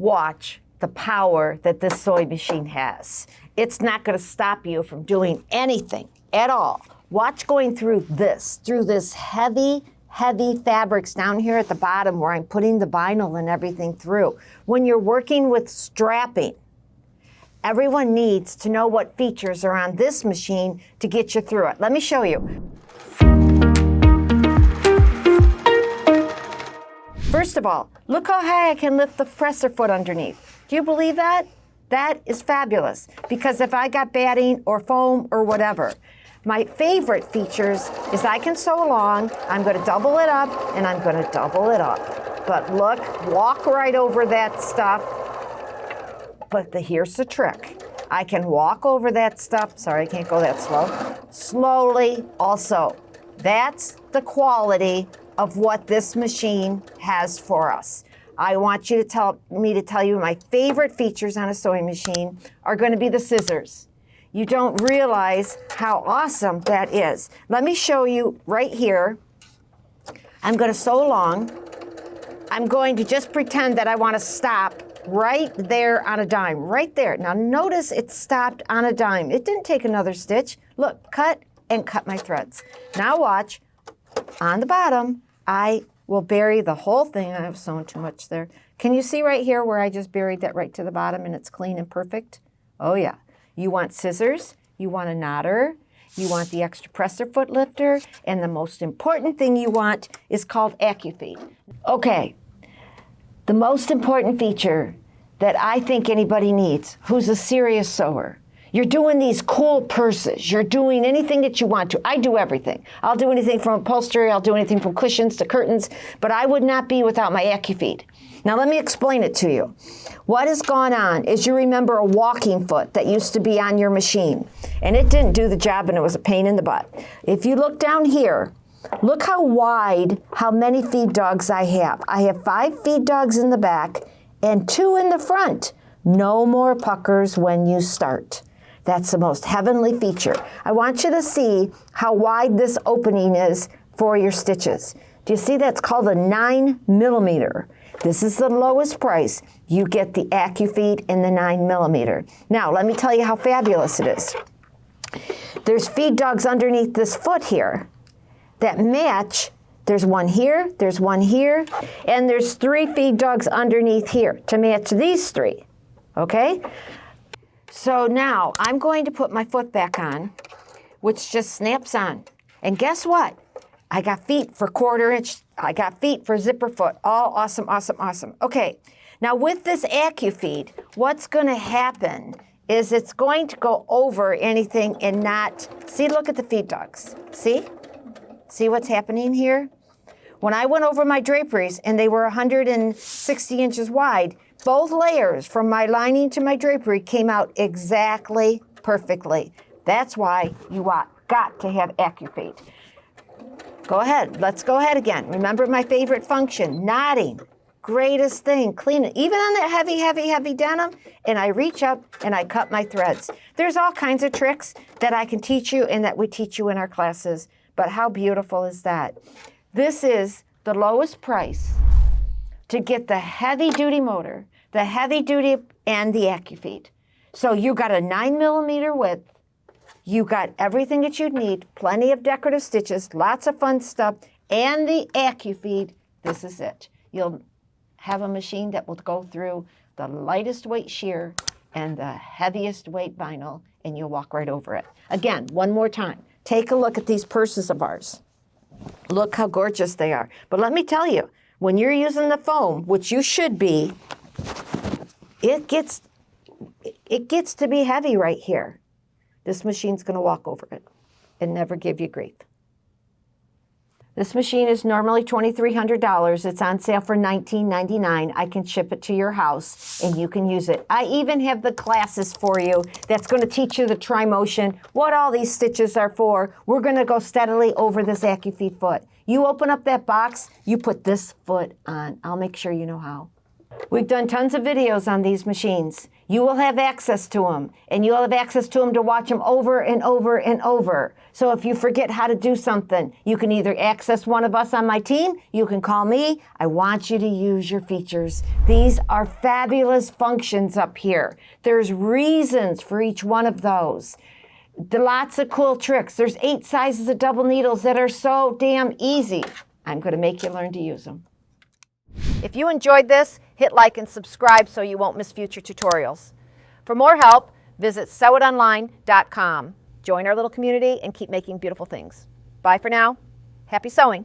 watch the power that this sewing machine has. It's not going to stop you from doing anything at all. Watch going through this heavy fabrics down here at the bottom where I'm putting the vinyl and everything through. When you're working with strapping, everyone needs to know what features are on this machine to get you through it. Let me show you. First of all, look how high I can lift the presser foot underneath. Do you believe that? That is fabulous, because if I got batting or foam or whatever, my favorite features is I can sew long, I'm going to double it up, and I'm going to double it up. But look, walk right over that stuff. But here's the trick. I can walk over that stuff. Sorry, I can't go that slow. Slowly also. That's the quality of what this machine has for us. I want you to tell you my favorite features on a sewing machine are going to be the scissors. You don't realize how awesome that is. Let me show you right here. I'm going to sew long. I'm going to just pretend that I want to stop right there on a dime, right there. Now notice it stopped on a dime. It didn't take another stitch. Look, cut and cut my threads. Now watch, on the bottom, I will bury the whole thing. I've sewn too much there. Can you see right here where I just buried that right to the bottom and it's clean and perfect? Oh yeah. You want scissors, you want a knotter, you want the extra presser foot lifter, and the most important thing you want is called AccuFeed. Okay, the most important feature that I think anybody needs who's a serious sewer. You're doing these cool purses. You're doing anything that you want to. I do everything. I'll do anything from upholstery. I'll do anything from cushions to curtains, but I would not be without my AccuFeed. Now let me explain it to you. What has gone on is you remember a walking foot that used to be on your machine, and it didn't do the job and it was a pain in the butt. If you look down here, look how wide, how many feed dogs I have. I have 5 feed dogs in the back and 2 in the front. No more puckers when you start. That's the most heavenly feature. I want you to see how wide this opening is for your stitches. Do you see that's called a 9 millimeter? This is the lowest price. You get the AccuFeed in the 9 millimeter. Now, let me tell you how fabulous it is. There's feed dogs underneath this foot here that match. There's one here, and there's 3 feed dogs underneath here to match these 3, okay? So now I'm going to put my foot back on, which just snaps on. And guess what? I got feet for 1/4 inch. I got feet for zipper foot. All awesome, awesome, awesome. Okay, now with this AccuFeed, what's going to happen is it's going to go over anything and not, see, look at the feed dogs. See? See what's happening here? When I went over my draperies and they were 160 inches wide, both layers from my lining to my drapery came out exactly perfectly. That's why you got to have AccuFeed. Go ahead, let's go ahead again. Remember my favorite function, knotting. Greatest thing, clean it. Even on that heavy denim, and I reach up and I cut my threads. There's all kinds of tricks that I can teach you and that we teach you in our classes, but how beautiful is that? This is the lowest price to get the heavy-duty motor, the heavy-duty, and the AccuFeed. So you got a 9 millimeter width. You got everything that you'd need, plenty of decorative stitches, lots of fun stuff, and the AccuFeed. This is it. You'll have a machine that will go through the lightest weight sheer and the heaviest weight vinyl, and you'll walk right over it. Again, one more time. Take a look at these purses of ours. Look how gorgeous they are. But let me tell you, when you're using the foam, which you should be, it gets to be heavy right here. This machine's going to walk over it and never give you grief. This machine is normally $2,300. It's on sale for $19.99. I can ship it to your house and you can use it. I even have the classes for you that's going to teach you the tri-motion, what all these stitches are for. We're going to go steadily over this AccuFeed foot. You open up that box, you put this foot on. I'll make sure you know how. We've done tons of videos on these machines. You will have access to them, and you'll have access to them to watch them over and over and over. So if you forget how to do something, you can either access one of us on my team, you can call me. I want you to use your features. These are fabulous functions up here. There's reasons for each one of those. Lots of cool tricks. There's 8 sizes of double needles that are so damn easy. I'm going to make you learn to use them. If you enjoyed this, hit like and subscribe so you won't miss future tutorials. For more help, visit sewitonline.com. Join our little community and keep making beautiful things. Bye for now. Happy sewing.